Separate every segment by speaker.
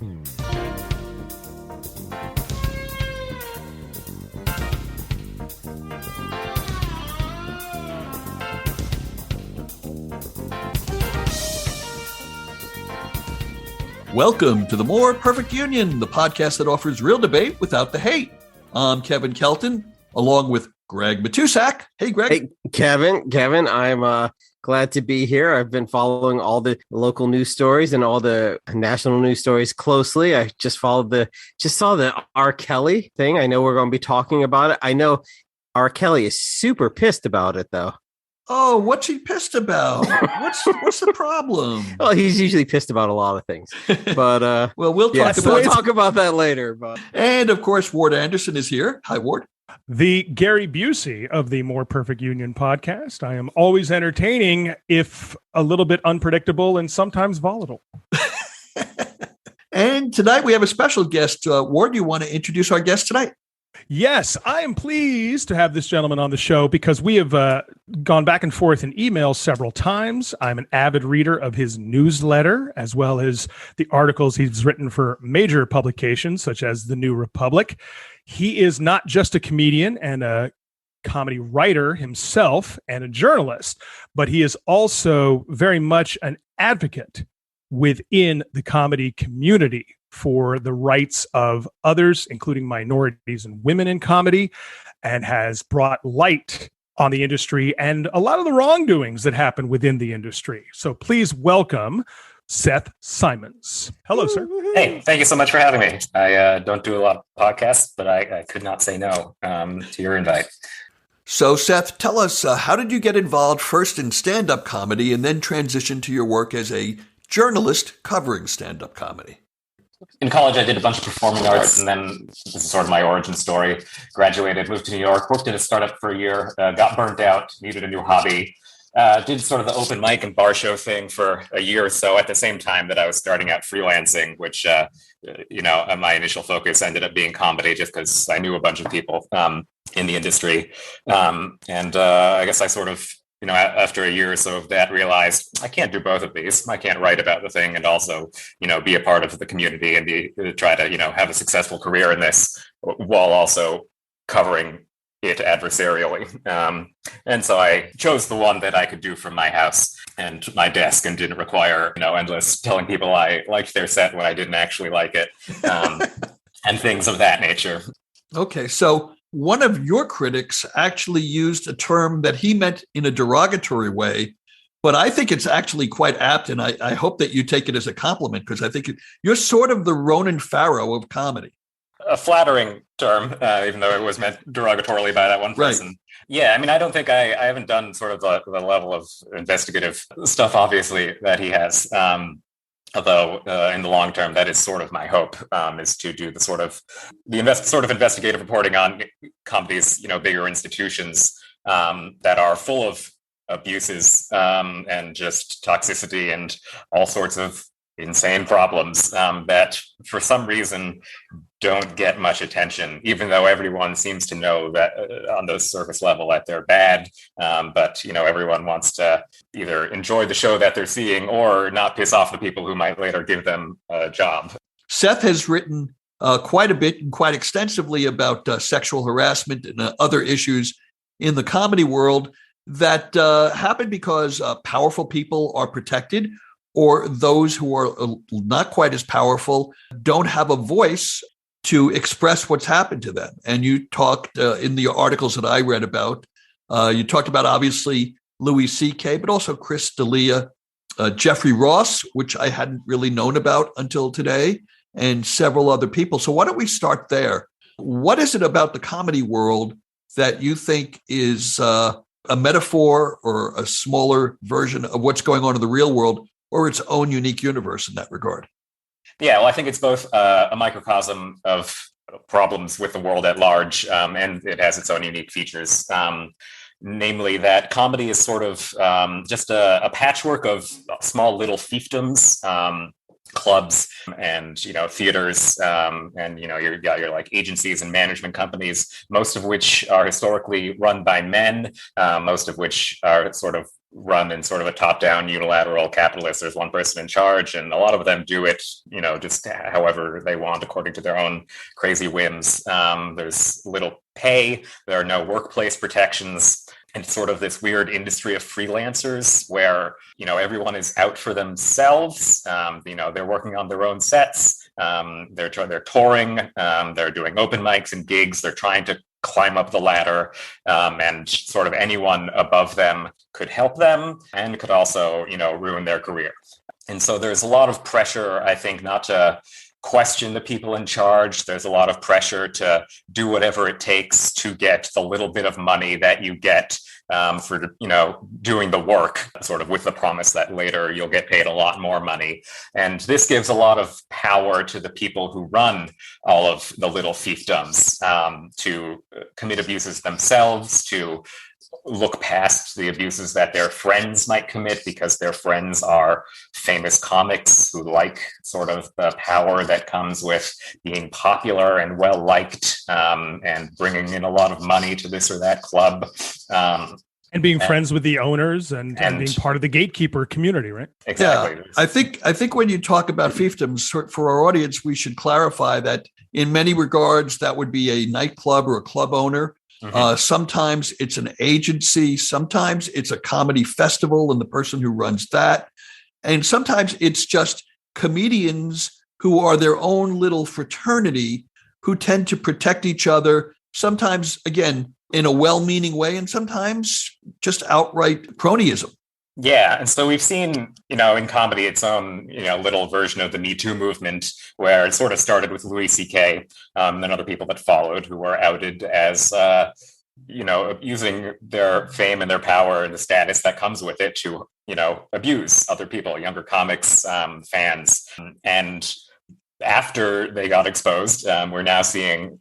Speaker 1: Welcome to the More Perfect Union, the podcast that offers real debate without the hate. I'm Kevin Kelton, along with Greg Matusak. Hey, Greg.
Speaker 2: Hey, Kevin, I'm glad to be here. I've been following all the local news stories and all the national news stories closely. I just saw the R. Kelly thing. I know we're going to be talking about it. I know R. Kelly is super pissed about it, though.
Speaker 1: Oh, what's he pissed about? What's the problem?
Speaker 2: Well, he's usually pissed about a lot of things, but
Speaker 1: well, we'll talk
Speaker 2: about that later. But
Speaker 1: and of course, Ward Anderson is here. Hi, Ward.
Speaker 3: The Gary Busey of the More Perfect Union podcast. I am always entertaining, if a little bit unpredictable and sometimes volatile.
Speaker 1: And tonight we have a special guest. Ward, do you want to introduce our guest tonight?
Speaker 3: Yes, I am pleased to have this gentleman on the show because we have gone back and forth in email several times. I'm an avid reader of his newsletter, as well as the articles he's written for major publications, such as The New Republic. He is not just a comedian and a comedy writer himself and a journalist, but he is also very much an advocate within the comedy community for the rights of others, including minorities and women in comedy, and has brought light on the industry and a lot of the wrongdoings that happen within the industry. So please welcome Seth Simons. Hello, sir.
Speaker 4: Hey, thank you so much for having me. I don't do a lot of podcasts, but I could not say no to your invite.
Speaker 1: So, Seth, tell us, how did you get involved first in stand-up comedy and then transition to your work as a journalist covering stand-up comedy?
Speaker 4: In college, I did a bunch of performing arts, and then this is sort of my origin story. Graduated, moved to New York, worked at a startup for a year, got burnt out, needed a new hobby. Did sort of the open mic and bar show thing for a year or so at the same time that I was starting out freelancing, which, my initial focus ended up being comedy just because I knew a bunch of people in the industry. I guess I sort of, after a year or so of that, realized I can't do both of these. I can't write about the thing and also, be a part of the community and try to, have a successful career in this while also covering it adversarially. And so I chose the one that I could do from my house and my desk and didn't require, endless telling people I liked their set when I didn't actually like it, and things of that nature.
Speaker 1: Okay, so one of your critics actually used a term that he meant in a derogatory way, but I think it's actually quite apt, and I hope that you take it as a compliment, because I think you're sort of the Ronan Farrow of comedy.
Speaker 4: A flattering term, even though it was meant derogatorily by that one person. Right. Yeah, I don't think I haven't done sort of the level of investigative stuff, obviously, that he has. Although in the long term, that is sort of my hope, is to do the sort of investigative reporting on comedy's, bigger institutions that are full of abuses and just toxicity and all sorts of insane problems that for some reason don't get much attention, even though everyone seems to know that on the surface level that they're bad. But, everyone wants to either enjoy the show that they're seeing or not piss off the people who might later give them a job.
Speaker 1: Seth has written quite a bit and quite extensively about sexual harassment and other issues in the comedy world that happen because powerful people are protected, or those who are not quite as powerful don't have a voice to express what's happened to them. And you talked in the articles that I read about, you talked about obviously Louis C.K., but also Chris D'Elia, Jeffrey Ross, which I hadn't really known about until today, and several other people. So why don't we start there? What is it about the comedy world that you think is a metaphor or a smaller version of what's going on in the real world, or its own unique universe in that regard?
Speaker 4: Yeah, well, I think it's both a microcosm of problems with the world at large, and it has its own unique features. Namely that comedy is sort of just a patchwork of small little fiefdoms clubs and theaters, and you've got your like agencies and management companies, most of which are historically run by men, most of which are sort of run in sort of a top-down unilateral capitalist. There's one person in charge, and a lot of them do it just however they want according to their own crazy whims. There's little pay, there are no workplace protections, and sort of this weird industry of freelancers where everyone is out for themselves. They're working on their own sets, they're touring, they're doing open mics and gigs, they're trying to climb up the ladder, and sort of anyone above them could help them and could also ruin their career. And so there's a lot of pressure, I think, not to question the people in charge. There's a lot of pressure to do whatever it takes to get the little bit of money that you get for doing the work, sort of with the promise that later you'll get paid a lot more money. And this gives a lot of power to the people who run all of the little fiefdoms, to commit abuses themselves, to look past the abuses that their friends might commit because their friends are famous comics who like sort of the power that comes with being popular and well liked, and bringing in a lot of money to this or that club.
Speaker 3: And being friends with the owners and being part of the gatekeeper community, right?
Speaker 4: Exactly.
Speaker 1: Yeah, I think when you talk about fiefdoms, for our audience, we should clarify that in many regards, that would be a nightclub or a club owner. Mm-hmm. Sometimes it's an agency. Sometimes it's a comedy festival and the person who runs that. And sometimes it's just comedians who are their own little fraternity who tend to protect each other. Sometimes, again, in a well-meaning way, and sometimes just outright cronyism.
Speaker 4: Yeah, and so we've seen, in comedy, its own, little version of the Me Too movement, where it sort of started with Louis C.K. And other people that followed who were outed as, using their fame and their power and the status that comes with it to, abuse other people, younger comics, fans, and after they got exposed, we're now seeing,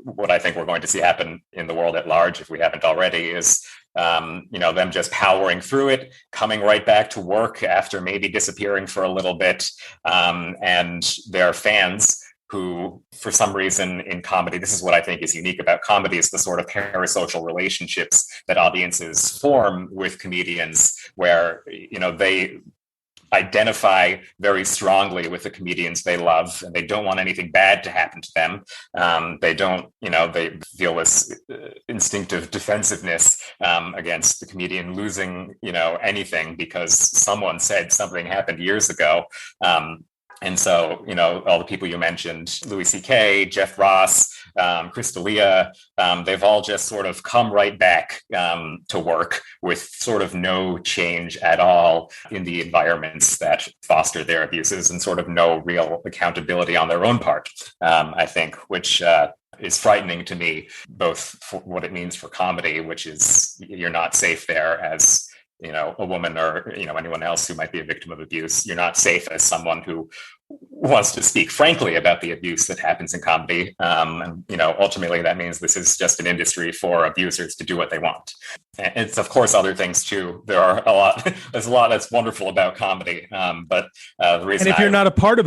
Speaker 4: what I think we're going to see happen in the world at large, if we haven't already, is, them just powering through it, coming right back to work after maybe disappearing for a little bit, and their fans who, for some reason in comedy, this is what I think is unique about comedy, is the sort of parasocial relationships that audiences form with comedians, where, they identify very strongly with the comedians they love, and they don't want anything bad to happen to them. They don't, they feel this instinctive defensiveness against the comedian losing, anything because someone said something happened years ago. And so, all the people you mentioned, Louis C.K., Jeff Ross, Chris D'Elia, they've all just sort of come right back to work with sort of no change at all in the environments that foster their abuses, and sort of no real accountability on their own part, I think, which is frightening to me, both for what it means for comedy, which is you're not safe there as a woman or, anyone else who might be a victim of abuse. You're not safe as someone who wants to speak frankly about the abuse that happens in comedy. And, ultimately that means this is just an industry for abusers to do what they want. And it's, of course, other things too. There's a lot that's wonderful about comedy. But the reason
Speaker 3: and if you're not a part of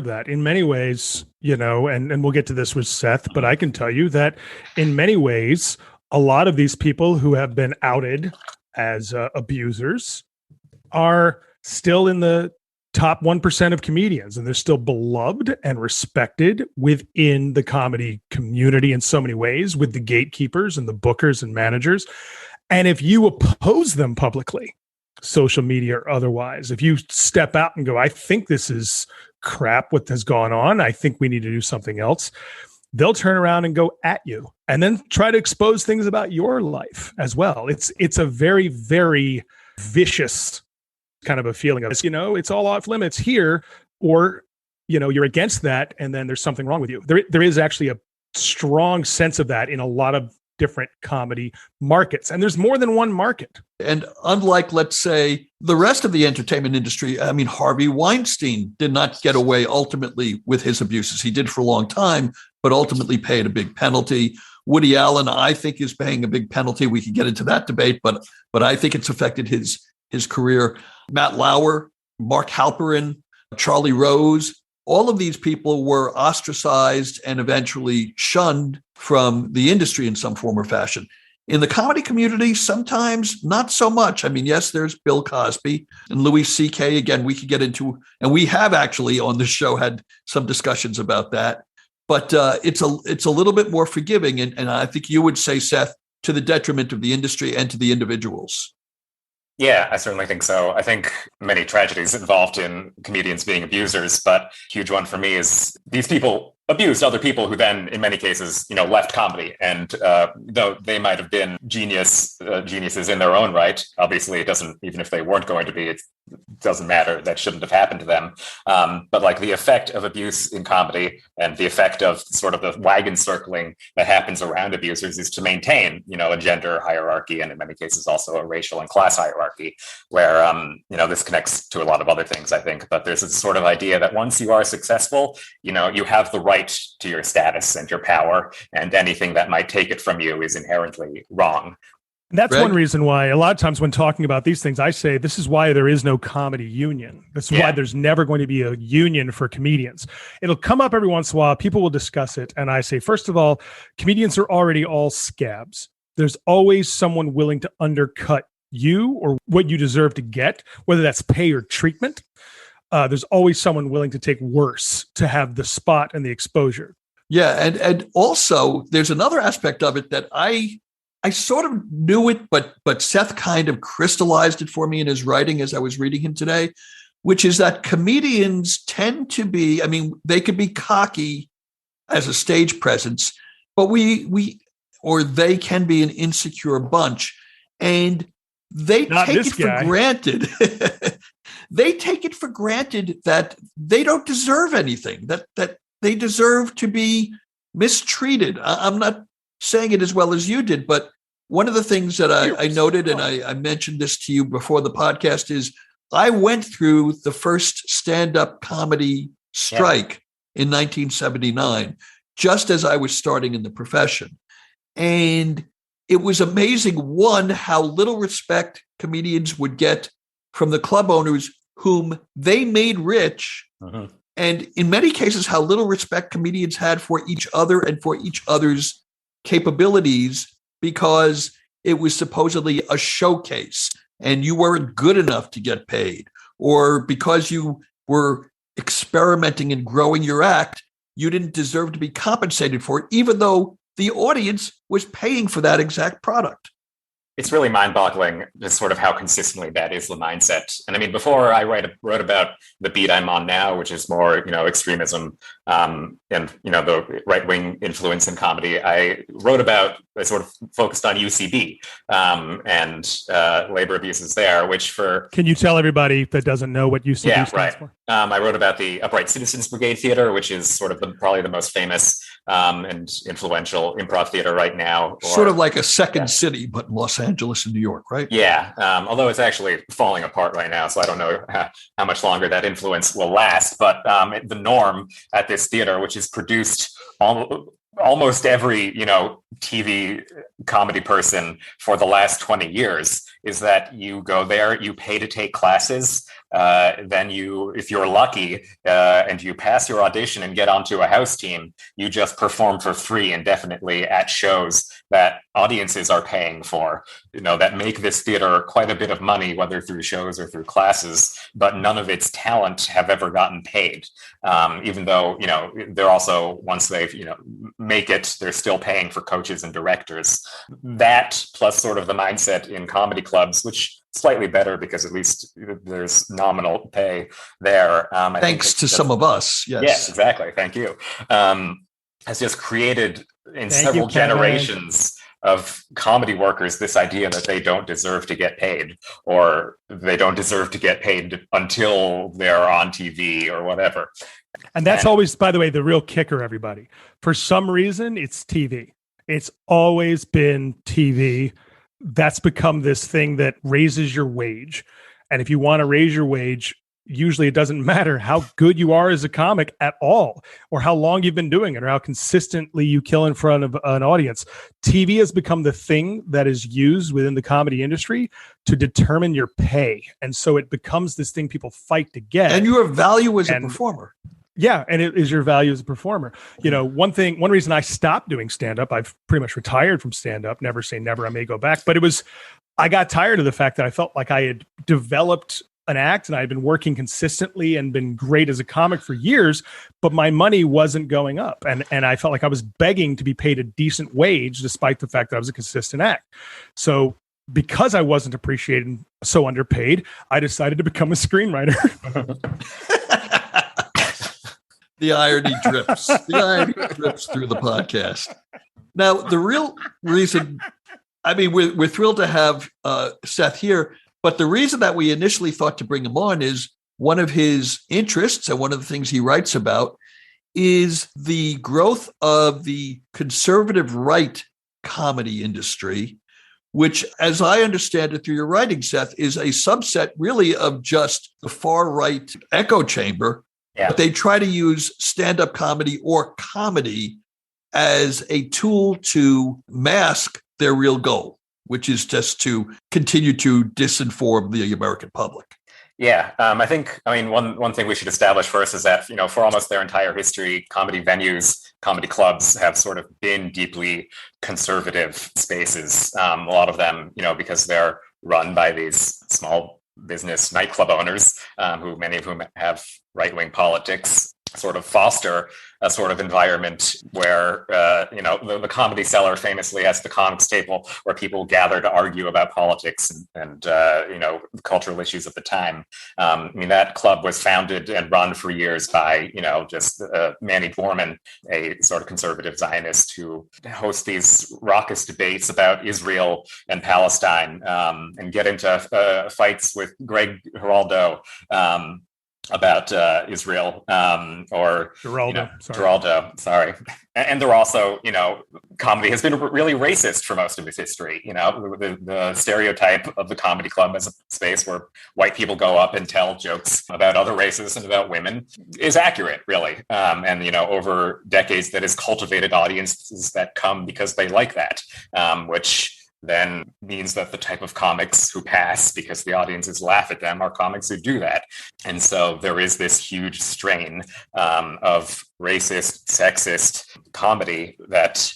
Speaker 3: that, in many ways, and we'll get to this with Seth, but I can tell you that in many ways, a lot of these people who have been outed as abusers are still in the top 1% of comedians, and they're still beloved and respected within the comedy community in so many ways, with the gatekeepers and the bookers and managers. And if you oppose them publicly, social media or otherwise, if you step out and go, I think this is crap, what has gone on, I think we need to do something else, they'll turn around and go at you and then try to expose things about your life as well. It's a very, very vicious kind of a feeling of, it's all off limits here, or, you're against that, and then there's something wrong with you. There is actually a strong sense of that in a lot of different comedy markets, and there's more than one market.
Speaker 1: And unlike, let's say, the rest of the entertainment industry, I mean, Harvey Weinstein did not get away ultimately with his abuses. He did for a long time, but ultimately paid a big penalty. Woody Allen, I think, is paying a big penalty. We could get into that debate, but I think it's affected his career. Matt Lauer, Mark Halperin, Charlie Rose. All of these people were ostracized and eventually shunned from the industry in some form or fashion. In the comedy community, sometimes not so much. I mean, yes, there's Bill Cosby and Louis C.K. Again, we could get into, and we have actually on this show had some discussions about that. But it's a little bit more forgiving. And I think you would say, Seth, to the detriment of the industry and to the individuals.
Speaker 4: Yeah, I certainly think so. I think many tragedies involved in comedians being abusers, but a huge one for me is these people abused other people who then, in many cases, left comedy. And though they might have been geniuses in their own right, obviously it doesn't, even if they weren't going to be, it doesn't matter. That shouldn't have happened to them. But like the effect of abuse in comedy and the effect of sort of the wagon circling that happens around abusers is to maintain, a gender hierarchy and in many cases also a racial and class hierarchy where, this connects to a lot of other things, I think. But there's this sort of idea that once you are successful, you have the right to your status and your power, and anything that might take it from you is inherently wrong.
Speaker 3: And that's one reason why a lot of times when talking about these things, I say this is why there is no comedy union. This is why there's never going to be a union for comedians. It'll come up every once in a while. People will discuss it. And I say, first of all, comedians are already all scabs. There's always someone willing to undercut you or what you deserve to get, whether that's pay or treatment. There's always someone willing to take worse to have the spot and the exposure.
Speaker 1: Yeah, and also there's another aspect of it that I sort of knew it, but Seth kind of crystallized it for me in his writing as I was reading him today, which is that comedians tend to be, I mean, they could be cocky as a stage presence, but they can be an insecure bunch, and they take it for granted. They take it for granted that they don't deserve anything, that they deserve to be mistreated. I'm not saying it as well as you did, but one of the things that I noted, and I mentioned this to you before the podcast, is I went through the first stand-up comedy strike in 1979, just as I was starting in the profession. And it was amazing, one, how little respect comedians would get from the club owners whom they made rich. Uh-huh. And in many cases, how little respect comedians had for each other and for each other's capabilities, because it was supposedly a showcase and you weren't good enough to get paid, or because you were experimenting and growing your act, you didn't deserve to be compensated for it, even though the audience was paying for that exact product.
Speaker 4: It's really mind-boggling, just sort of how consistently that is the mindset. And I mean, before I wrote about the beat I'm on now, which is more, extremism and, the right-wing influence in comedy, I sort of focused on UCB and labor abuses there, which for...
Speaker 3: Can you tell everybody that doesn't know what UCB stands for?
Speaker 4: I wrote about the Upright Citizens Brigade Theater, which is sort of probably the most famous and influential improv theater right now.
Speaker 1: Sort of like a second city, but in Los Angeles and New York, right?
Speaker 4: Yeah, although it's actually falling apart right now, so I don't know how much longer that influence will last. But the norm at this theater, which has produced almost every TV comedy person for the last 20 years, is that you go there, you pay to take classes, then if you're lucky and you pass your audition and get onto a house team, you just perform for free indefinitely at shows that audiences are paying for, that make this theater quite a bit of money, whether through shows or through classes, but none of its talent have ever gotten paid. Even though, they're also, once they've, make it, they're still paying for coaches and directors. That plus sort of the mindset in comedy clubs, which slightly better because at least there's nominal pay there.
Speaker 1: Thanks to some of us. Yes.
Speaker 4: Yes, exactly. Thank you. Has just created in several generations of comedy workers this idea that they don't deserve to get paid, or they don't deserve to get paid until they're on TV or whatever.
Speaker 3: And that's always, by the way, the real kicker, everybody. For some reason, it's TV. It's always been TV. That's become this thing that raises your wage. And if you want to raise your wage, usually it doesn't matter how good you are as a comic at all, or how long you've been doing it, or how consistently you kill in front of an audience. TV has become the thing that is used within the comedy industry to determine your pay. And so it becomes this thing people fight to get.
Speaker 1: And your value as a performer.
Speaker 3: Yeah, and it is your value as a performer. You know, one reason I stopped doing stand-up, I've pretty much retired from stand-up, never say never, I may go back, but I got tired of the fact that I felt like I had developed an act and I had been working consistently and been great as a comic for years, but my money wasn't going up. And I felt like I was begging to be paid a decent wage despite the fact that I was a consistent act. So because I wasn't appreciated and so underpaid, I decided to become a screenwriter.
Speaker 1: The irony drips. The irony drips through the podcast. Now, the real reason, I mean, we're thrilled to have Seth here, but the reason that we initially thought to bring him on is one of his interests, and one of the things he writes about is the growth of the conservative right comedy industry, which, as I understand it through your writing, Seth, is a subset really of just the far right echo chamber. Yeah. But they try to use stand-up comedy or comedy as a tool to mask their real goal, which is just to continue to disinform the American public.
Speaker 4: Yeah, I mean, one thing we should establish first is that, you know, for almost their entire history, comedy venues, comedy clubs have sort of been deeply conservative spaces. A lot of them, you know, because they're run by these small business nightclub owners, who many of whom have right-wing politics, sort of foster a sort of environment where, you know, the Comedy Cellar famously has the comics table where people gather to argue about politics and you know, cultural issues of the time. I mean, that club was founded and run for years by, you know, just Manny Borman, a sort of conservative Zionist who hosts these raucous debates about Israel and Palestine, and get into fights with Greg Giraldo about Israel, or
Speaker 3: Giraldo,
Speaker 4: you know, Giraldo, sorry. And they're also, you know, comedy has been really racist for most of its history. You know, the stereotype of the comedy club as a space where white people go up and tell jokes about other races and about women is accurate, really. And, you know, over decades that has cultivated audiences that come because they like that, which then means that the type of comics who pass because the audiences laugh at them are comics who do that. And so there is this huge strain of racist, sexist comedy that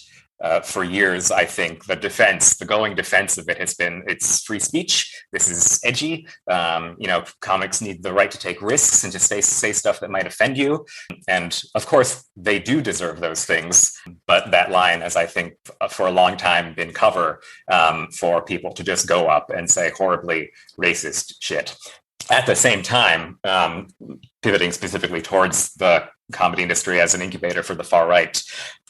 Speaker 4: for years, I think the going defense of it has been, it's free speech. This is edgy. You know, comics need the right to take risks and to say stuff that might offend you. And of course, they do deserve those things. But that line has, I think, for a long time been cover for people to just go up and say horribly racist shit. At the same time, pivoting specifically towards the comedy industry as an incubator for the far right,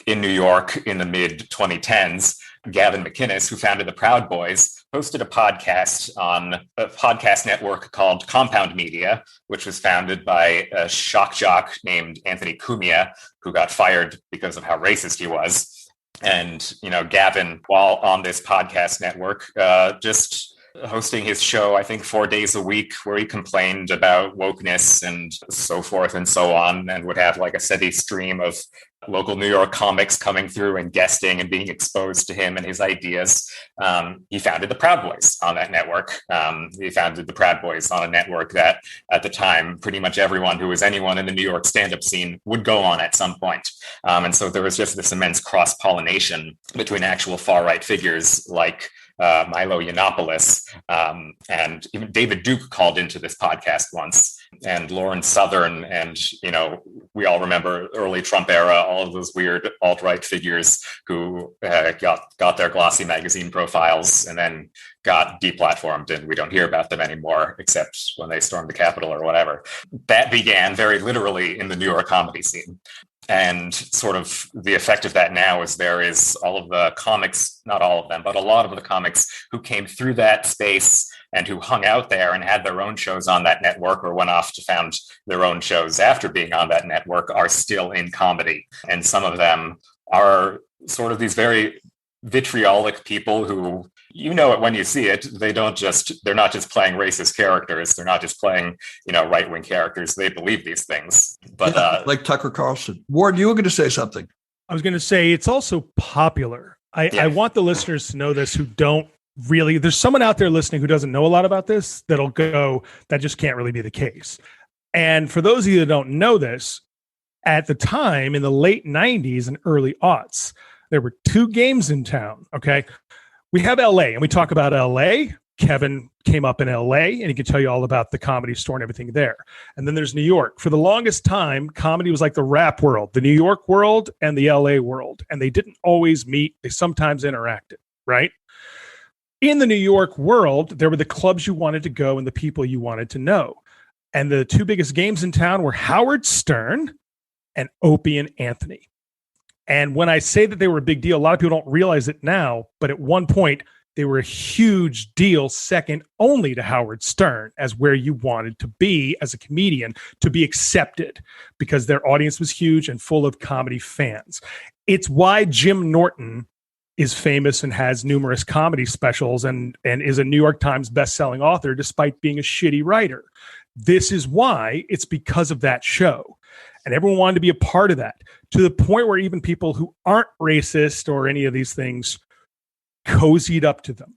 Speaker 4: in New York in the mid-2010s, Gavin McInnes, who founded the Proud Boys, hosted a podcast on a podcast network called Compound Media, which was founded by a shock jock named Anthony Cumia, who got fired because of how racist he was. And, you know, Gavin, while on this podcast network, just hosting his show, I think 4 days a week, where he complained about wokeness and so forth and so on, and would have like a steady stream of local New York comics coming through and guesting and being exposed to him and his ideas. He founded the Proud Boys on that network. He founded the Proud Boys on a network that at the time, pretty much everyone who was anyone in the New York stand-up scene would go on at some point. And so there was just this immense cross-pollination between actual far-right figures like Milo Yiannopoulos, and even David Duke called into this podcast once, and Lauren Southern, and, you know, we all remember early Trump era, all of those weird alt-right figures who got their glossy magazine profiles and then got deplatformed, and we don't hear about them anymore except when they stormed the Capitol or whatever. That began very literally in the New York comedy scene. And sort of the effect of that now is there is all of the comics, not all of them, but a lot of the comics who came through that space and who hung out there and had their own shows on that network or went off to found their own shows after being on that network are still in comedy. And some of them are sort of these very vitriolic people who You know it when you see it. They're not just playing racist characters. They're not just playing, right-wing characters. They believe these things. But
Speaker 1: like Tucker Carlson. Ward, you were going to say something.
Speaker 3: I was going to say it's also popular. I want the listeners to know this who don't really. There's someone out there listening who doesn't know a lot about this that'll go, that just can't really be the case. And for those of you that don't know this, at the time in the late 90s and early aughts, there were two games in town. Okay. We have LA and we talk about LA. Kevin came up in LA and he can tell you all about the Comedy Store and everything there. And then there's New York. For the longest time, comedy was like the rap world, the New York world and the LA world. And they didn't always meet. They sometimes interacted, right? In the New York world, there were the clubs you wanted to go and the people you wanted to know. And the two biggest games in town were Howard Stern and Opie and Anthony. And when I say that they were a big deal, a lot of people don't realize it now, but at one point, they were a huge deal, second only to Howard Stern, as where you wanted to be as a comedian to be accepted, because their audience was huge and full of comedy fans. It's why Jim Norton is famous and has numerous comedy specials and is a New York Times bestselling author, despite being a shitty writer. This is why. It's because of that show. And everyone wanted to be a part of that, to the point where even people who aren't racist or any of these things cozied up to them.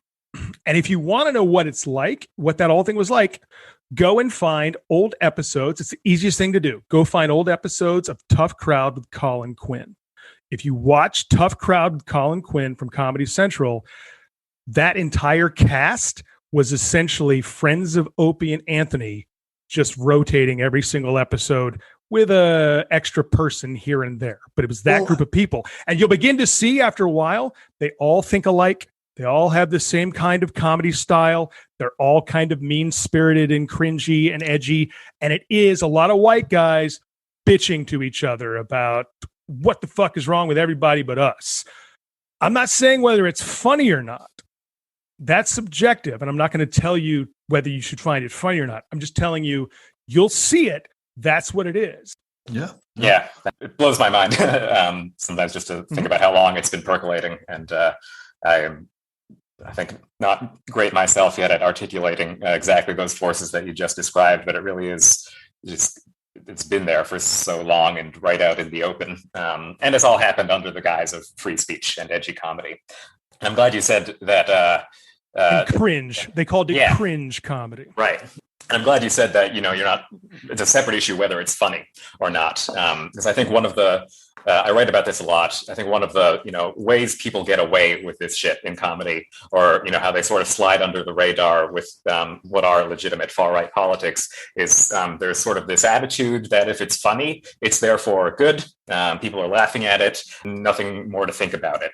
Speaker 3: And if you want to know what it's like, what that whole thing was like, go and find old episodes. It's the easiest thing to do. Go find old episodes of Tough Crowd with Colin Quinn. If you watch Tough Crowd with Colin Quinn from Comedy Central, that entire cast was essentially friends of Opie and Anthony, just rotating every single episode with a extra person here and there. But it was that group of people. And you'll begin to see after a while, they all think alike. They all have the same kind of comedy style. They're all kind of mean-spirited and cringy and edgy. And it is a lot of white guys bitching to each other about what the fuck is wrong with everybody but us. I'm not saying whether it's funny or not. That's subjective. And I'm not going to tell you whether you should find it funny or not. I'm just telling you, you'll see it. That's what it is.
Speaker 4: Yeah. It blows my mind sometimes just to think about how long it's been percolating. And I think not great myself yet at articulating exactly those forces that you just described, but it really is just, it's been there for so long and right out in the open. And it's all happened under the guise of free speech and edgy comedy. And I'm glad you said that.
Speaker 3: Cringe. They called it cringe comedy.
Speaker 4: Right. And I'm glad you said that, you're not, it's a separate issue whether it's funny or not. Because I think one of the, I write about this a lot. I think one of the, ways people get away with this shit in comedy, or, how they sort of slide under the radar with what are legitimate far-right politics is there's sort of this attitude that if it's funny, it's therefore good. People are laughing at it, nothing more to think about it.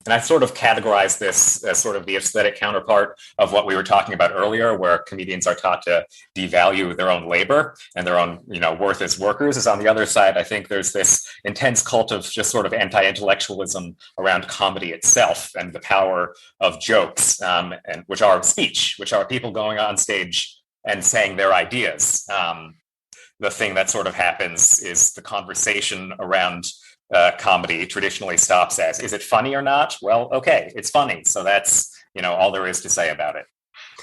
Speaker 4: And I sort of categorize this as sort of the aesthetic counterpart of what we were talking about earlier, where comedians are taught to devalue their own labor and their own, worth as workers. Is on the other side, I think there's this intense cult of just sort of anti-intellectualism around comedy itself and the power of jokes, and which are speech, which are people going on stage and saying their ideas. The thing that sort of happens is the conversation around comedy traditionally stops as, is it funny or not? Well, okay, it's funny. So that's, all there is to say about it.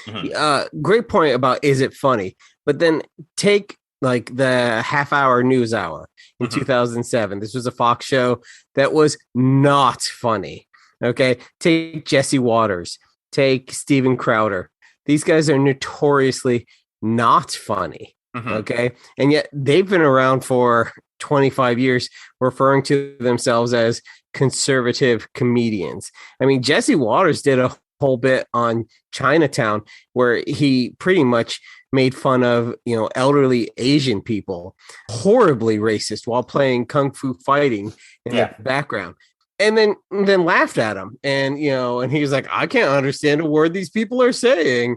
Speaker 2: Mm-hmm. Great point about, is it funny? But then take like the half-hour news hour in 2007. This was a Fox show that was not funny. Okay. Take Jesse Waters, take Steven Crowder. These guys are notoriously not funny. Okay. And yet they've been around for 25 years, referring to themselves as conservative comedians. I mean, Jesse Waters did a whole bit on Chinatown where he pretty much made fun of, elderly Asian people, horribly racist, while playing Kung Fu Fighting in the background. And then laughed at him. And, and he was like, I can't understand a word these people are saying.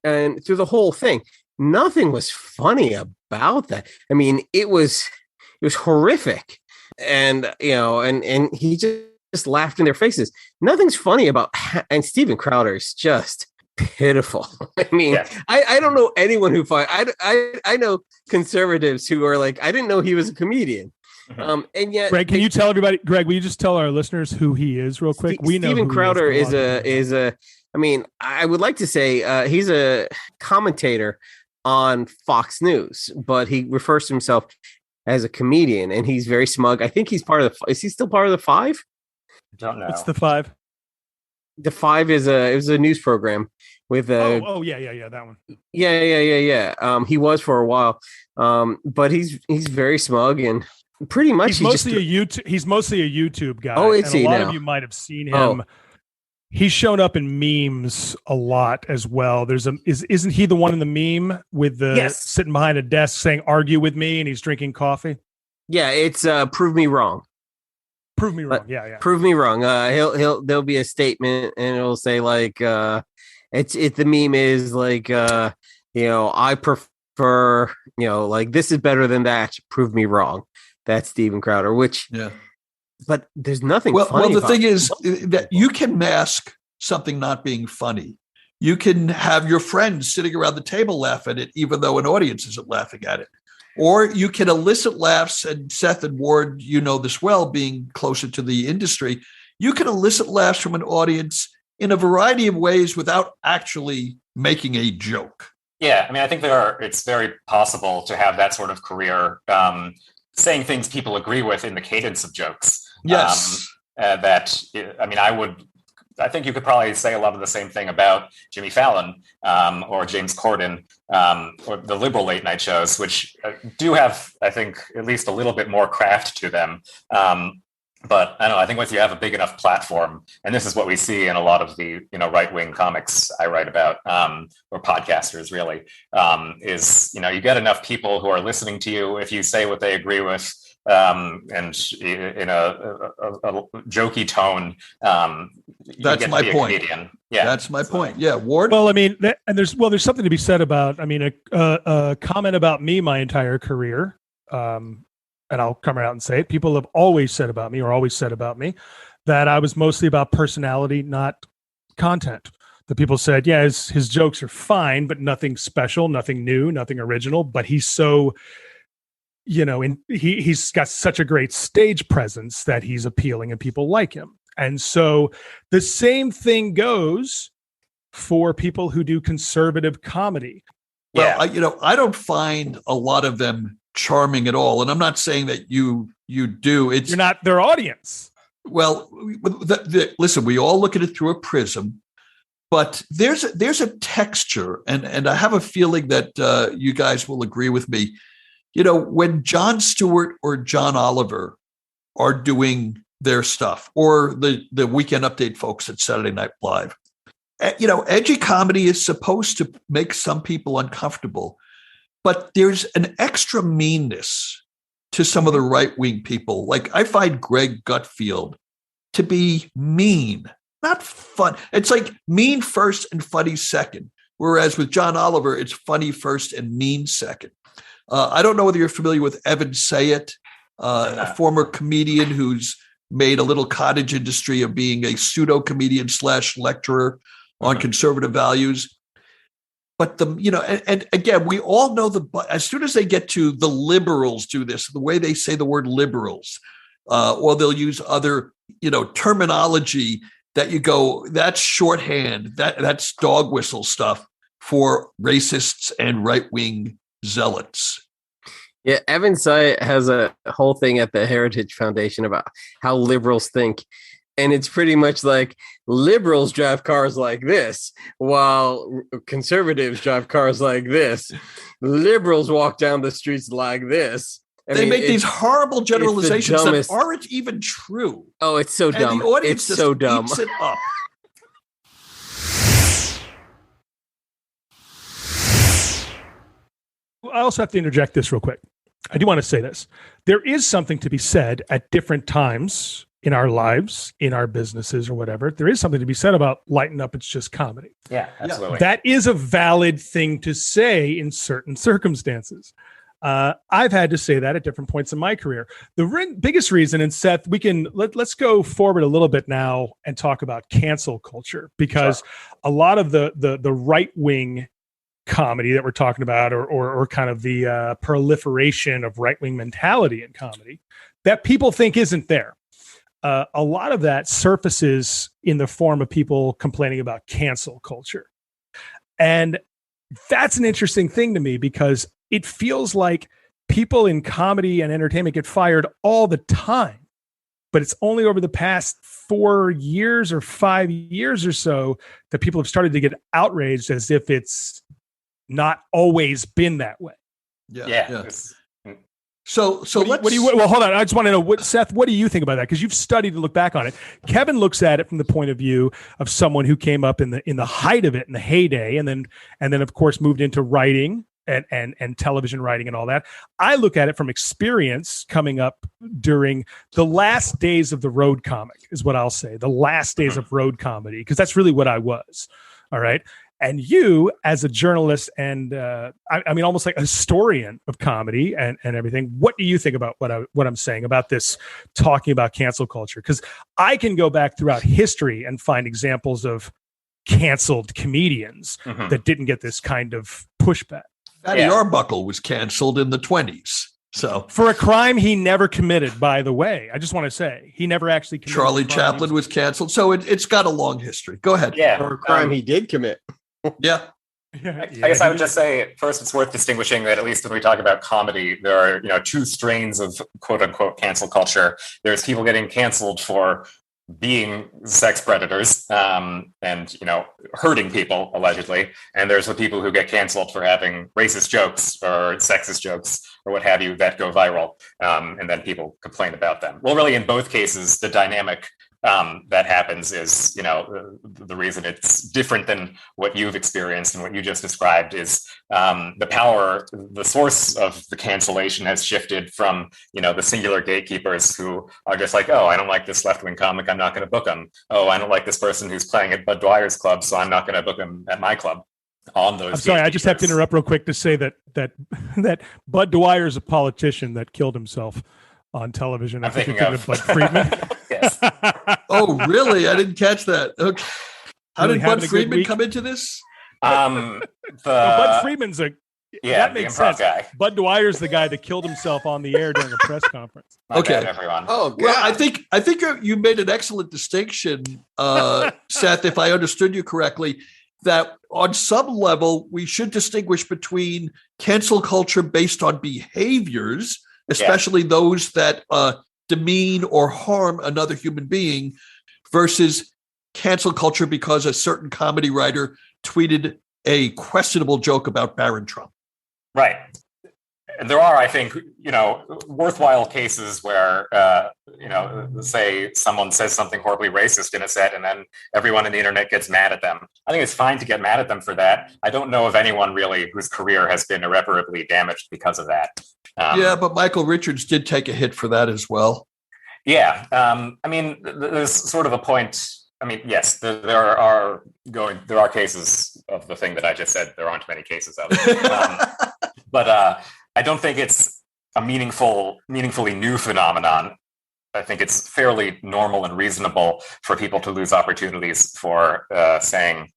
Speaker 2: And through the whole thing, nothing was funny about that. I mean, it was horrific. And, and he just laughed in their faces. Nothing's funny about, and Steven Crowder is just pitiful. I mean, I don't know anyone who I know conservatives who are like, I didn't know he was a comedian. And yet,
Speaker 3: Greg, can you tell everybody? Greg, will you just tell our listeners who he is real quick? We know
Speaker 2: Steven Crowder is
Speaker 3: a.
Speaker 2: I mean, I would like to say he's a commentator on Fox News, but he refers to himself as a comedian, and he's very smug. I think he's part of the. Is he still part of the Five?
Speaker 4: Don't know.
Speaker 3: What's the Five?
Speaker 2: The Five it was a news program with
Speaker 3: yeah, that one.
Speaker 2: Yeah. He was for a while, but he's very smug and pretty much
Speaker 3: he's mostly a YouTube guy.
Speaker 2: Oh, it's
Speaker 3: and a lot
Speaker 2: now.
Speaker 3: of you might have seen him. Oh. He's shown up in memes a lot as well. Isn't he the one in the meme with the sitting behind a desk saying "argue with me" and he's drinking coffee?
Speaker 2: Yeah, it's prove me wrong.
Speaker 3: Prove me wrong. Yeah.
Speaker 2: Prove me wrong. There'll be a statement and it'll say like the meme is like I prefer like this is better than that. Prove me wrong. That's Steven Crowder, but there's nothing funny.
Speaker 1: Well, the thing is that you can mask something not being funny. You can have your friends sitting around the table laugh at it, even though an audience isn't laughing at it. Or you can elicit laughs, and Seth and Ward, you know this well, being closer to the industry, you can elicit laughs from an audience in a variety of ways without actually making a joke.
Speaker 4: Yeah, I mean, I think it's very possible to have that sort of career, saying things people agree with in the cadence of jokes.
Speaker 1: Yes.
Speaker 4: I think you could probably say a lot of the same thing about Jimmy Fallon or James Corden or the liberal late night shows, which do have, I think, at least a little bit more craft to them. But I don't know, I think once you have a big enough platform, and this is what we see in a lot of the right-wing comics I write about, or podcasters really, is you get enough people who are listening to you if you say what they agree with, and in a jokey tone.
Speaker 1: That's my point.
Speaker 4: Yeah,
Speaker 1: that's my point. Yeah, Ward.
Speaker 3: Well, I mean, there's something to be said about. I mean, a comment about me my entire career. And I'll come out and say it. People have always said about me that I was mostly about personality, not content. The people said, yeah, his jokes are fine, but nothing special, nothing new, nothing original. But he's so, he's got such a great stage presence that he's appealing and people like him. And so the same thing goes for people who do conservative comedy.
Speaker 1: Well, I don't find a lot of them charming at all, and I'm not saying that you do. You're
Speaker 3: not their audience.
Speaker 1: Well, listen, we all look at it through a prism, but there's a texture, and I have a feeling that you guys will agree with me. When Jon Stewart or John Oliver are doing their stuff, or the Weekend Update folks at Saturday Night Live, edgy comedy is supposed to make some people uncomfortable. But there's an extra meanness to some of the right-wing people. Like, I find Greg Gutfield to be mean, not fun. It's like mean first and funny second. Whereas with John Oliver, it's funny first and mean second. I don't know whether you're familiar with Evan Sayet, a former comedian who's made a little cottage industry of being a pseudo-comedian / lecturer on conservative values. But and again, we all know as soon as they get to the liberals do this, the way they say the word liberals, or they'll use other, terminology that you go, that's shorthand, that's dog whistle stuff for racists and right-wing zealots.
Speaker 2: Yeah, Evan Sayet has a whole thing at the Heritage Foundation about how liberals think. And it's pretty much like liberals drive cars like this, while conservatives drive cars like this. Liberals walk down the streets like this.
Speaker 1: They make these horrible generalizations that aren't even true.
Speaker 2: Oh, it's so dumb.
Speaker 1: And the audience
Speaker 2: it's so dumb.
Speaker 1: Eats it up.
Speaker 3: I also have to interject this real quick. I do want to say this. There is something to be said at different times in our lives, in our businesses or whatever. There is something to be said about lighten up. It's just comedy.
Speaker 4: Yeah, absolutely.
Speaker 3: That is a valid thing to say in certain circumstances. I've had to say that at different points in my career. The biggest reason, and Seth, let's go forward a little bit now and talk about cancel culture, because a lot of the right wing comedy that we're talking about, or kind of the proliferation of right-wing mentality in comedy that people think isn't there. A lot of that surfaces in the form of people complaining about cancel culture. And that's an interesting thing to me, because it feels like people in comedy and entertainment get fired all the time. But it's only over the past 4 years or 5 years or so that people have started to get outraged, as if it's not always been that way.
Speaker 1: Yeah. So
Speaker 3: what do you, well, hold on. I just want to know, Seth, what do you think about that? Because you've studied and looked back on it. Kevin looks at it from the point of view of someone who came up in the height of it, in the heyday, and then of course moved into writing and television writing and all that. I look at it from experience coming up during the last days of the road comic, is what I'll say. The last days of road comedy, because that's really what I was. All right. And you, as a journalist and I mean, almost like a historian of comedy and everything, what do you think about what I'm saying about this, talking about cancel culture? Because I can go back throughout history and find examples of canceled comedians that didn't get this kind of pushback.
Speaker 1: Fatty Arbuckle was canceled in the 1920s. So
Speaker 3: for a crime he never committed, by the way. I just want to say he never actually committed.
Speaker 1: Charlie Chaplin was canceled. So it's got a long history. Go ahead.
Speaker 4: Yeah.
Speaker 2: For a crime he did commit.
Speaker 1: Yeah.
Speaker 4: I guess I would just say, first, it's worth distinguishing that at least when we talk about comedy, there are, two strains of quote unquote cancel culture. There's people getting canceled for being sex predators and hurting people allegedly, and there's the people who get canceled for having racist jokes or sexist jokes or what have you that go viral, and then people complain about them. Well, really, in both cases, the dynamic that happens is, the reason it's different than what you've experienced and what you just described is the power, the source of the cancellation has shifted from, the singular gatekeepers who are just like, oh, I don't like this left-wing comic, I'm not going to book them. Oh, I don't like this person who's playing at Bud Dwyer's club, so I'm not going to book him at my club. On those,
Speaker 3: I'm sorry, I just have to interrupt real quick to say that Bud Dwyer is a politician that killed himself on television.
Speaker 4: I'm thinking of
Speaker 3: Bud Friedman.
Speaker 4: Yes.
Speaker 1: Oh, really? I didn't catch that. Okay. How did Bud Friedman come into this?
Speaker 3: Bud Friedman's that makes sense.
Speaker 4: Guy.
Speaker 3: Bud Dwyer's the guy that killed himself on the air during a press conference.
Speaker 1: Okay,
Speaker 4: bad, everyone.
Speaker 2: Oh, God.
Speaker 1: Well, I think you made an excellent distinction, Seth, if I understood you correctly, that on some level we should distinguish between cancel culture based on behaviors, especially those that demean or harm another human being, versus cancel culture because a certain comedy writer tweeted a questionable joke about Barron Trump.
Speaker 4: Right. And there are, I think, worthwhile cases where, say someone says something horribly racist in a set and then everyone on the internet gets mad at them. I think it's fine to get mad at them for that. I don't know of anyone really whose career has been irreparably damaged because of that.
Speaker 2: But Michael Richards did take a hit for that as well.
Speaker 4: Yeah. There's sort of a point. Yes, there are cases of the thing that I just said. There aren't many cases of it. But I don't think it's a meaningfully new phenomenon. I think it's fairly normal and reasonable for people to lose opportunities for saying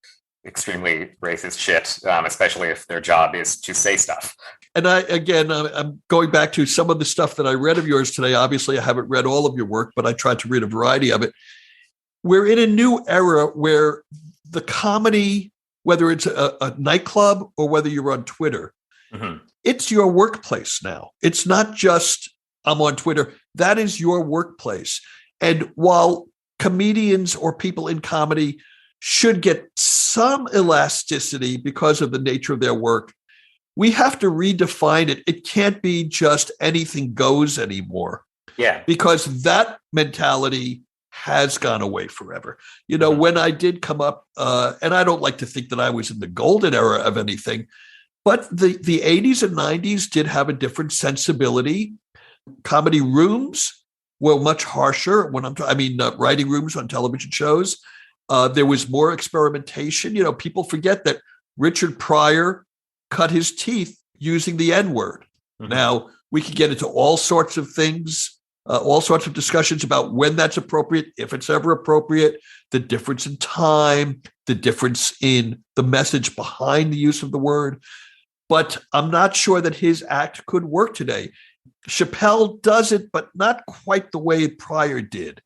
Speaker 4: extremely racist shit, especially if their job is to say stuff.
Speaker 1: And I'm going back to some of the stuff that I read of yours today. Obviously, I haven't read all of your work, but I tried to read a variety of it. We're in a new era where the comedy, whether it's a nightclub or whether you're on Twitter, it's your workplace now. It's not just I'm on Twitter. That is your workplace. And while comedians or people in comedy should get some elasticity because of the nature of their work, we have to redefine it. It can't be just anything goes anymore.
Speaker 4: Yeah.
Speaker 1: Because that mentality has gone away forever. When I did come up, and I don't like to think that I was in the golden era of anything, but the 80s and 90s did have a different sensibility. Comedy rooms were much harsher. Writing rooms on television shows, there was more experimentation. People forget that Richard Pryor cut his teeth using the N-word. Now, we could get into all sorts of things, all sorts of discussions about when that's appropriate, if it's ever appropriate, the difference in time, the difference in the message behind the use of the word. But I'm not sure that his act could work today. Chappelle does it, but not quite the way Pryor did.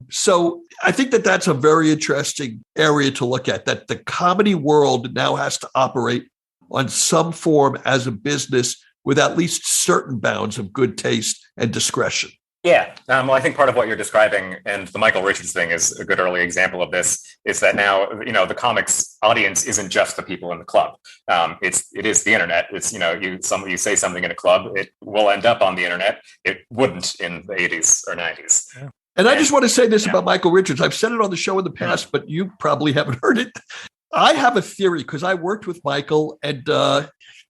Speaker 1: So I think that that's a very interesting area to look at, that the comedy world now has to operate on some form as a business with at least certain bounds of good taste and discretion.
Speaker 4: Yeah. Well, I think part of what you're describing, and the Michael Richards thing is a good early example of this, is that now, the comics audience isn't just the people in the club. It is the internet. It's, you say something in a club, it will end up on the internet. It wouldn't in the 80s or 90s.
Speaker 1: Yeah. And I just want to say this about Michael Richards. I've said it on the show in the past, but you probably haven't heard it. I have a theory because I worked with Michael, and the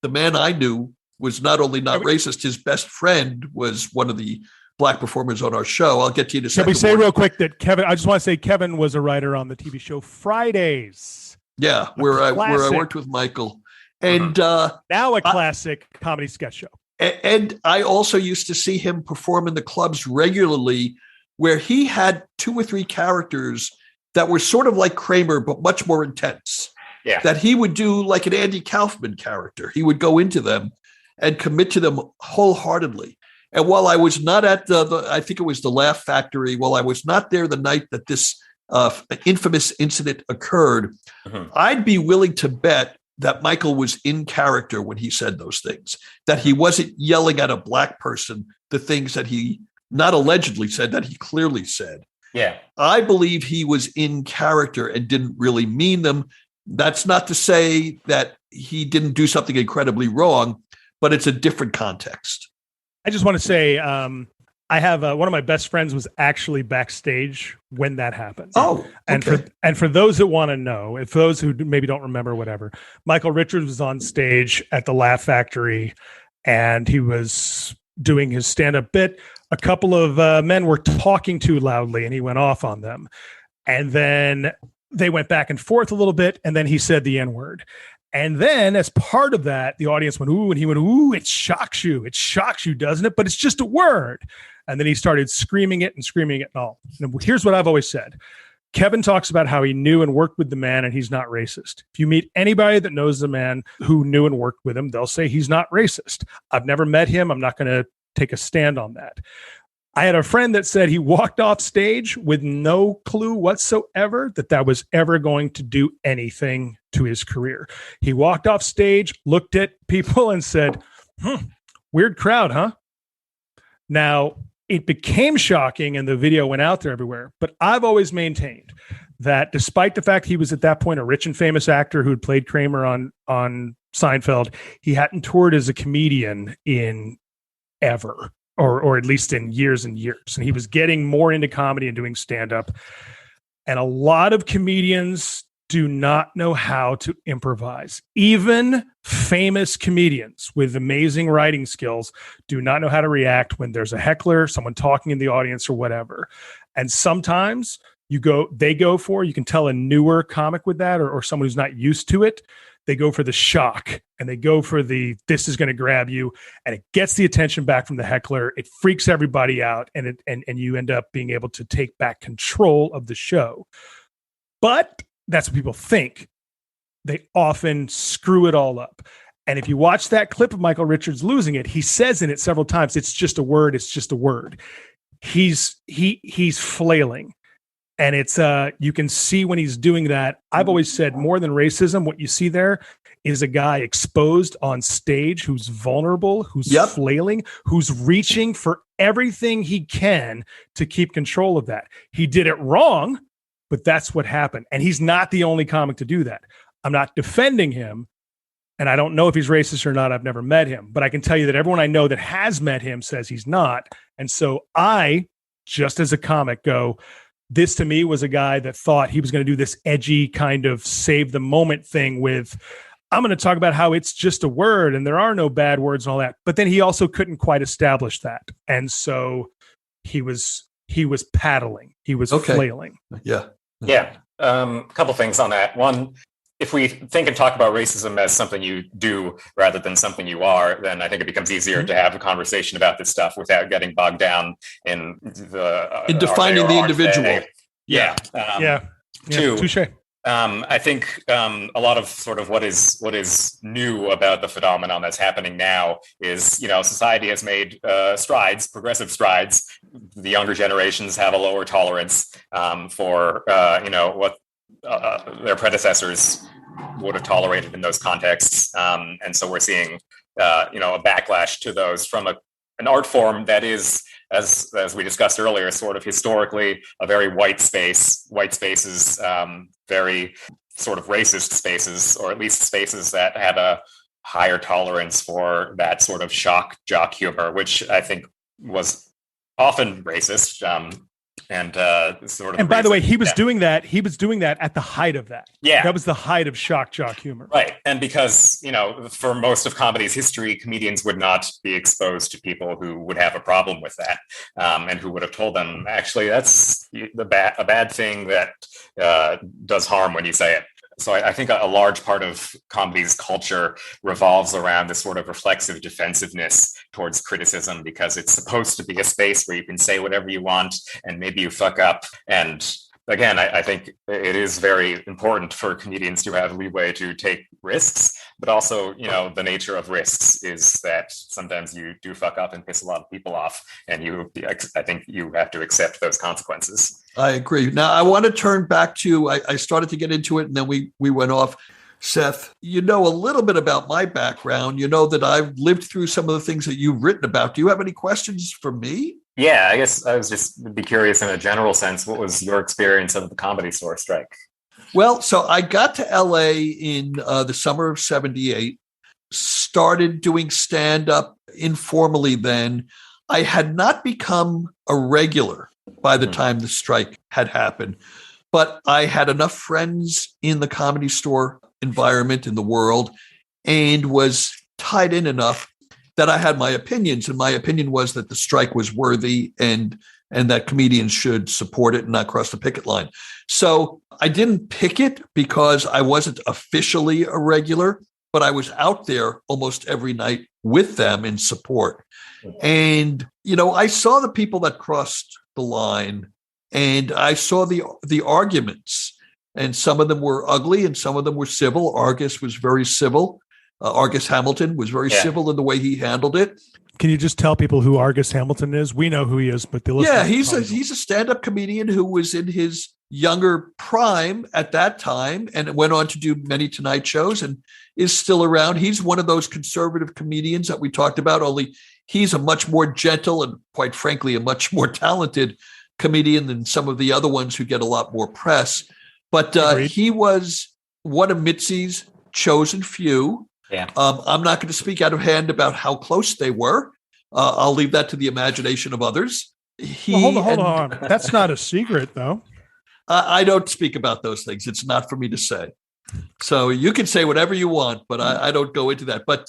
Speaker 1: man I knew was not only not racist, his best friend was one of the Black performers on our show. I'll get to you in a second.
Speaker 3: Can we say real quick that I just want to say Kevin was a writer on the TV show Fridays.
Speaker 1: Yeah, where I worked with Michael. And
Speaker 3: now a classic comedy sketch show.
Speaker 1: And I also used to see him perform in the clubs regularly, where he had 2 or 3 characters that were sort of like Kramer, but much more intense.
Speaker 4: Yeah.
Speaker 1: That he would do like an Andy Kaufman character. He would go into them and commit to them wholeheartedly. And while I was not at I think it was the Laugh Factory, while I was not there the night that this infamous incident occurred, I'd be willing to bet that Michael was in character when he said those things, that he wasn't yelling at a Black person the things that he not allegedly said, that he clearly said.
Speaker 4: Yeah.
Speaker 1: I believe he was in character and didn't really mean them. That's not to say that he didn't do something incredibly wrong, but it's a different context.
Speaker 3: I just want to say, I have one of my best friends was actually backstage when that happened.
Speaker 1: Oh, okay.
Speaker 3: And for those that want to know, if those who maybe don't remember, whatever, Michael Richards was on stage at the Laugh Factory, and he was doing his stand-up bit. A couple of men were talking too loudly, and he went off on them. And then they went back and forth a little bit, and then he said the N-word. And then as part of that, the audience went, ooh, and he went, ooh, it shocks you, doesn't it? But it's just a word. And then he started screaming it and all. And here's what I've always said. Kevin talks about how he knew and worked with the man, and he's not racist. If you meet anybody that knows the man who knew and worked with him, they'll say he's not racist. I've never met him. I'm not going to take a stand on that. I had a friend that said he walked off stage with no clue whatsoever that was ever going to do anything to his career. He walked off stage, looked at people and said, weird crowd, huh? Now, it became shocking and the video went out there everywhere. But I've always maintained that despite the fact he was at that point a rich and famous actor who had played Kramer on Seinfeld, he hadn't toured as a comedian in ever. Or at least in years and years. And he was getting more into comedy and doing stand-up. And a lot of comedians do not know how to improvise. Even famous comedians with amazing writing skills do not know how to react when there's a heckler, someone talking in the audience or whatever. And sometimes you can tell a newer comic with that or someone who's not used to it. They go for the shock and they go for this is going to grab you, and it gets the attention back from the heckler. It freaks everybody out, and you end up being able to take back control of the show. But that's what people think. They often screw it all up. And if you watch that clip of Michael Richards losing it, he says in it several times, it's just a word. It's just a word. He's flailing. And it's you can see when he's doing that. I've always said more than racism, what you see there is a guy exposed on stage who's vulnerable, who's flailing, who's reaching for everything he can to keep control of that. He did it wrong, but that's what happened. And he's not the only comic to do that. I'm not defending him. And I don't know if he's racist or not. I've never met him. But I can tell you that everyone I know that has met him says he's not. And so I, just as a comic, go, this to me was a guy that thought he was going to do this edgy kind of save the moment thing with, I'm going to talk about how it's just a word and there are no bad words and all that. But then he also couldn't quite establish that. And so he was paddling. He was flailing.
Speaker 1: Yeah.
Speaker 4: Yeah. A couple things on that. One, if we think and talk about racism as something you do rather than something you are, then I think it becomes easier to have a conversation about this stuff without getting bogged down in
Speaker 1: defining the individual.
Speaker 4: Yeah.
Speaker 3: Two, touche.
Speaker 4: I think a lot of sort of what is new about the phenomenon that's happening now is, society has made strides, progressive strides. The younger generations have a lower tolerance for, what their predecessors would have tolerated in those contexts. And so we're seeing, a backlash to those from an art form that is, as we discussed earlier, sort of historically a very white spaces, very sort of racist spaces, or at least spaces that had a higher tolerance for that sort of shock jock humor, which I think was often racist. And
Speaker 3: by the way, he was doing that. He was doing that at the height of that.
Speaker 4: Yeah,
Speaker 3: that was the height of shock jock humor.
Speaker 4: Right, and because for most of comedy's history, comedians would not be exposed to people who would have a problem with that, and who would have told them, actually, that's a bad thing that does harm when you say it. So I think a large part of comedy's culture revolves around this sort of reflexive defensiveness towards criticism, because it's supposed to be a space where you can say whatever you want and maybe you fuck up. And again, I think it is very important for comedians to have leeway to take risks, but also, the nature of risks is that sometimes you do fuck up and piss a lot of people off, and I think you have to accept those consequences.
Speaker 1: I agree. Now, I want to turn back to, I started to get into it and then we went off. Seth, you know a little bit about my background. You know that I've lived through some of the things that you've written about. Do you have any questions for me?
Speaker 4: Yeah, I guess I was just be curious in a general sense, what was your experience of the Comedy Store strike?
Speaker 1: Well, so I got to LA in the summer of 78, started doing stand-up informally then. I had not become a regular by the time the strike had happened, but I had enough friends in the Comedy Store environment in the world and was tied in enough that I had my opinions. And my opinion was that the strike was worthy and that comedians should support it and not cross the picket line. So I didn't pick it because I wasn't officially a regular, but I was out there almost every night with them in support. And, I saw the people that crossed the line, and I saw the arguments, and some of them were ugly and some of them were civil. Argus was very civil. Argus Hamilton was very civil in the way he handled it.
Speaker 3: Can you just tell people who Argus Hamilton is? We know who he is, but the listeners
Speaker 1: he's a stand-up comedian who was in his younger prime at that time and went on to do many Tonight shows and is still around. He's one of those conservative comedians that we talked about, only he's a much more gentle and, quite frankly, a much more talented comedian than some of the other ones who get a lot more press. But he was one of Mitzi's chosen few.
Speaker 4: Yeah.
Speaker 1: I'm not going to speak out of hand about how close they were. I'll leave that to the imagination of others.
Speaker 3: Hold on. That's not a secret, though.
Speaker 1: I don't speak about those things. It's not for me to say. So you can say whatever you want, but I don't go into that. But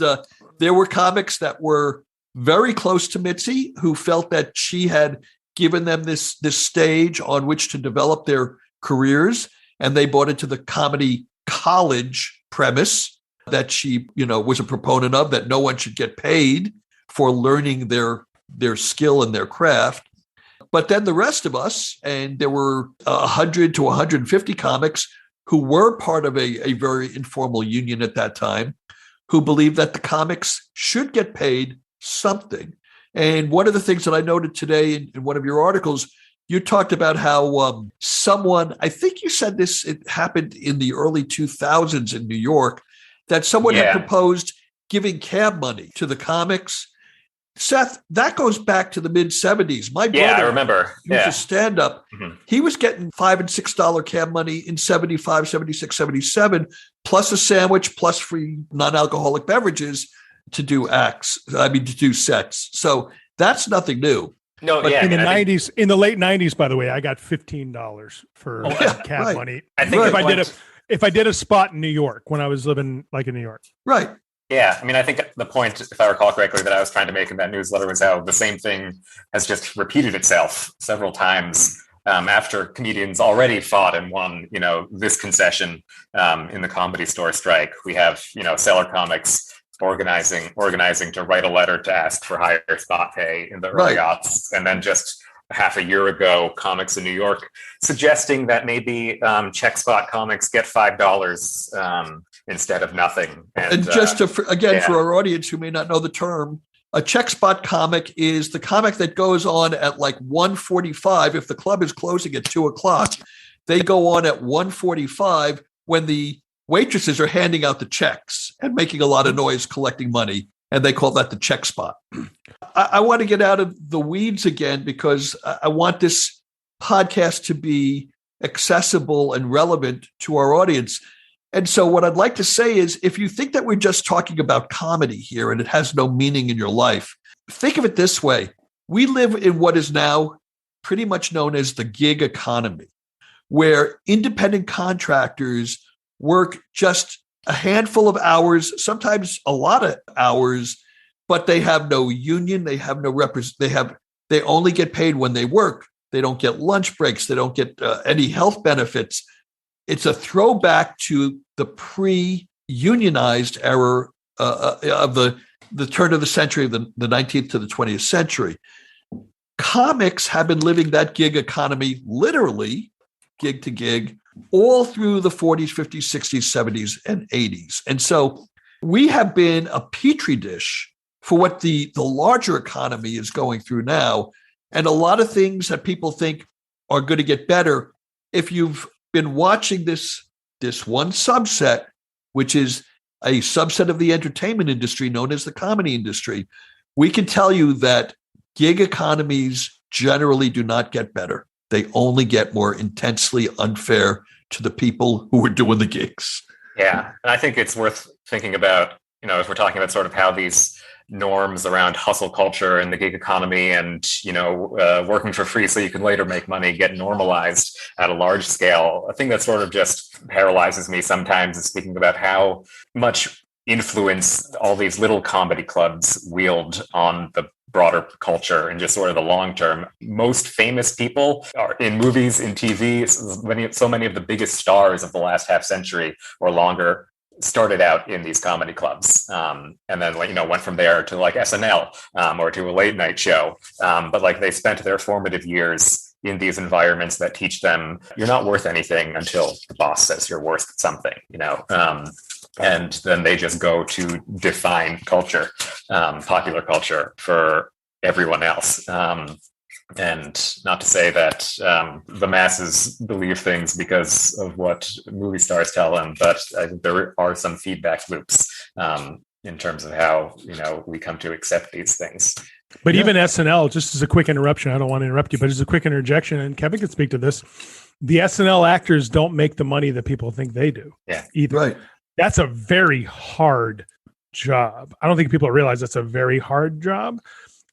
Speaker 1: there were comics that were very close to Mitzi who felt that she had given them this stage on which to develop their careers, and they bought into the comedy college premise that she, was a proponent of, that no one should get paid for learning their skill and their craft. But then the rest of us, and there were 100 to 150 comics who were part of a very informal union at that time, who believed that the comics should get paid something. And one of the things that I noted today in one of your articles, you talked about how someone, I think you said this, it happened in the early 2000s in New York, that someone had proposed giving cab money to the comics. Seth, that goes back to the mid-70s. My brother,
Speaker 4: I remember.
Speaker 1: He was a stand-up. Mm-hmm. He was getting $5 and $6 cab money in 75, 76, 77, plus a sandwich, plus free non-alcoholic beverages to do sets. So that's nothing new.
Speaker 4: No,
Speaker 3: but in the late 90s, by the way, I got $15 for cab money.
Speaker 4: I think
Speaker 3: if I did a spot in New York when I was living in New York.
Speaker 1: Right.
Speaker 4: Yeah. I mean, I think the point, if I recall correctly, that I was trying to make in that newsletter was how the same thing has just repeated itself several times after comedians already fought and won, this concession in the Comedy Store strike. We have, Cellar Comics organizing to write a letter to ask for higher spot pay in the early aughts, and then just half a year ago, comics in New York suggesting that maybe check spot comics get $5 instead of nothing.
Speaker 1: And just for our audience who may not know the term, a check spot comic is the comic that goes on at like 1:45. If the club is closing at 2:00, they go on at 1:45 when the waitresses are handing out the checks and making a lot of noise collecting money. And they call that the check spot. I want to get out of the weeds again because I want this podcast to be accessible and relevant to our audience. And so what I'd like to say is, if you think that we're just talking about comedy here and it has no meaning in your life, think of it this way. We live in what is now pretty much known as the gig economy, where independent contractors work just a handful of hours, sometimes a lot of hours, but they have no union. They have no they only get paid when they work. They don't get lunch breaks. They don't get any health benefits. It's a throwback to the pre-unionized era of the turn of the century, the 19th to the 20th century. Comics have been living that gig economy, literally gig to gig, all through the 40s, 50s, 60s, 70s, and 80s. And so we have been a petri dish for what the larger economy is going through now. And a lot of things that people think are going to get better, if you've been watching this one subset, which is a subset of the entertainment industry known as the comedy industry, we can tell you that gig economies generally do not get better. They only get more intensely unfair to the people who are doing the gigs.
Speaker 4: Yeah. And I think it's worth thinking about, if we're talking about sort of how these norms around hustle culture and the gig economy and, working for free so you can later make money get normalized at a large scale. A thing that sort of just paralyzes me sometimes is thinking about how much influence all these little comedy clubs wield on the broader culture and just sort of the long term. Most famous people are in movies, in TV. So many of the biggest stars of the last half century or longer started out in these comedy clubs, and then went from there to like SNL or to a late night show. But they spent their formative years in these environments that teach them you're not worth anything until the boss says you're worth something. And then they just go to define culture, popular culture for everyone else. And not to say that the masses believe things because of what movie stars tell them, but I think there are some feedback loops in terms of how, we come to accept these things.
Speaker 3: But even SNL, just as a quick interruption, I don't want to interrupt you, but as a quick interjection, and Kevin can speak to this, the SNL actors don't make the money that people think they do either. Right. That's a very hard job. I don't think people realize that's a very hard job.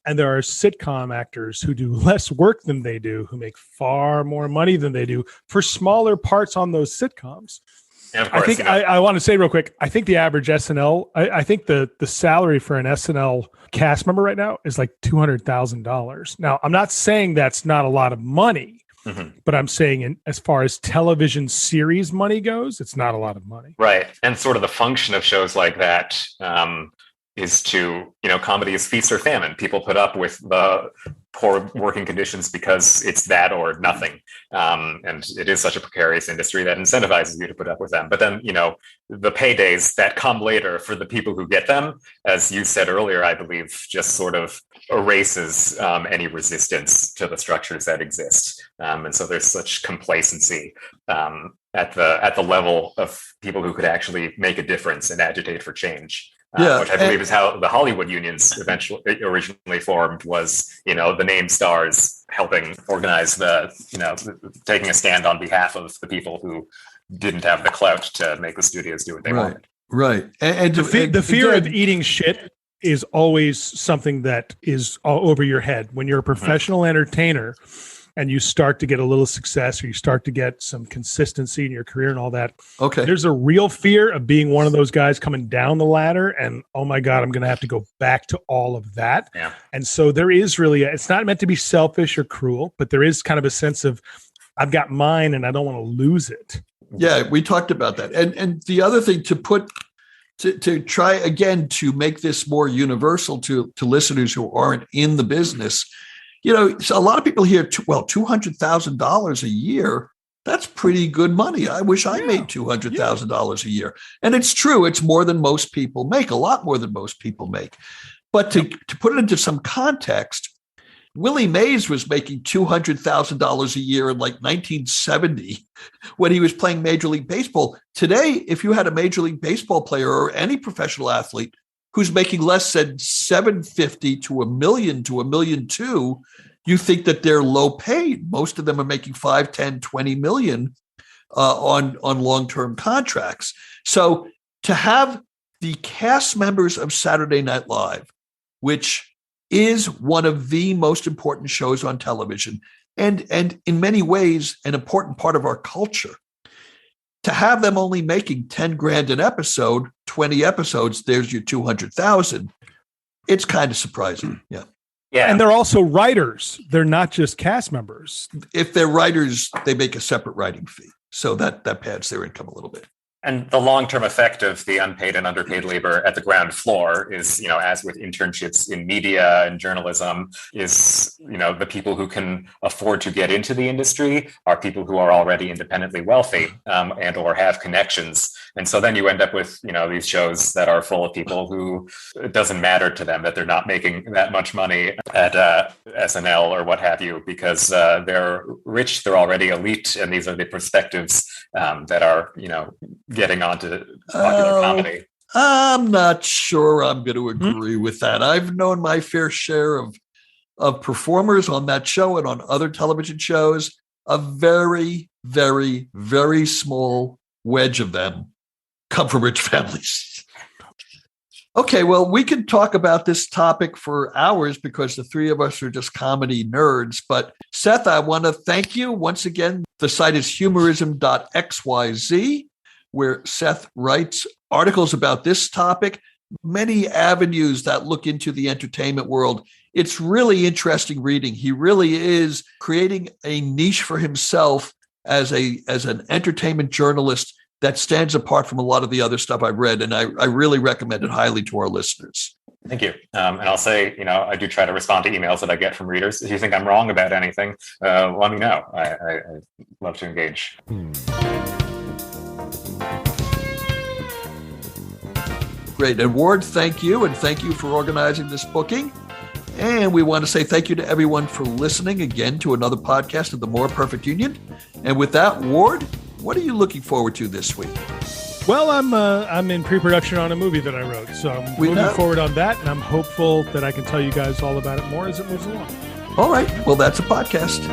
Speaker 3: And there are sitcom actors who do less work than they do, who make far more money than they do for smaller parts on those sitcoms.
Speaker 4: And of course,
Speaker 3: I think I want to say real quick, I think the average SNL, I think the salary for an SNL cast member right now is like $200,000. Now, I'm not saying that's not a lot of money. Mm-hmm. But I'm saying as far as television series money goes, it's not a lot of money.
Speaker 4: Right. And sort of the function of shows like that is to, comedy is feast or famine. People put up with the poor working conditions because it's that or nothing. And it is such a precarious industry that incentivizes you to put up with them. But then, the paydays that come later for the people who get them, as you said earlier, I believe, just sort of erases any resistance to the structures that exist. And so there's such complacency at the level of people who could actually make a difference and agitate for change. Which I believe is how the Hollywood unions originally formed, was, the named stars helping organize taking a stand on behalf of the people who didn't have the clout to make the studios do what they wanted.
Speaker 1: Right. And
Speaker 3: the fear of eating shit is always something that is all over your head. When you're a professional entertainer and you start to get a little success or you start to get some consistency in your career and all that. Okay. There's a real fear of being one of those guys coming down the ladder and, oh my God, I'm going to have to go back to all of that. Yeah. And so there is really, it's not meant to be selfish or cruel, but there is kind of a sense of, I've got mine and I don't want to lose it.
Speaker 1: Yeah, we talked about that. And the other thing to try again to make this more universal to listeners who aren't in the business So a lot of people hear, $200,000 a year. That's pretty good money. I wish I made $200,000 a year. And it's true. It's more than most people make, a lot more than most people make. But to put it into some context, Willie Mays was making $200,000 a year in like 1970 when he was playing Major League Baseball. Today, if you had a Major League Baseball player or any professional athlete who's making less than $750 to $1 million to $1.2 million, you think that they're low paid. Most of them are making 5, 10, 20 million on long-term contracts. So to have the cast members of Saturday Night Live, which is one of the most important shows on television and in many ways an important part of our culture, to have them only making 10 grand an episode, 20 episodes, there's your 200,000. It's kind of surprising. Yeah.
Speaker 4: Yeah.
Speaker 3: And they're also writers. They're not just cast members.
Speaker 1: If they're writers, they make a separate writing fee. So that pads their income a little bit.
Speaker 4: And the long-term effect of the unpaid and underpaid labor at the ground floor is, as with internships in media and journalism, is, the people who can afford to get into the industry are people who are already independently wealthy and or have connections. And so then you end up with, these shows that are full of people who it doesn't matter to them that they're not making that much money at SNL or what have you, because they're rich, they're already elite, and these are the perspectives that are, getting onto popular comedy.
Speaker 1: I'm not sure I'm going to agree with that. I've known my fair share of performers on that show and on other television shows. A very, very, very small wedge of them come from rich families. Okay, well, we could talk about this topic for hours because the three of us are just comedy nerds. But Seth, I want to thank you once again. The site is humorism.xyz, where Seth writes articles about this topic, many avenues that look into the entertainment world. It's really interesting reading. He really is creating a niche for himself as an entertainment journalist that stands apart from a lot of the other stuff I've read. And I really recommend it highly to our listeners.
Speaker 4: Thank you. And I'll say, I do try to respond to emails that I get from readers. If you think I'm wrong about anything, let me know. I love to engage.
Speaker 1: Great. And Ward, thank you. And thank you for organizing this booking. And we want to say thank you to everyone for listening again to another podcast of the More Perfect Union. And with that, Ward, what are you looking forward to this week?
Speaker 3: Well, I'm in pre-production on a movie that I wrote. So I'm moving forward on that. And I'm hopeful that I can tell you guys all about it more as it moves along.
Speaker 1: All right. Well, that's a podcast.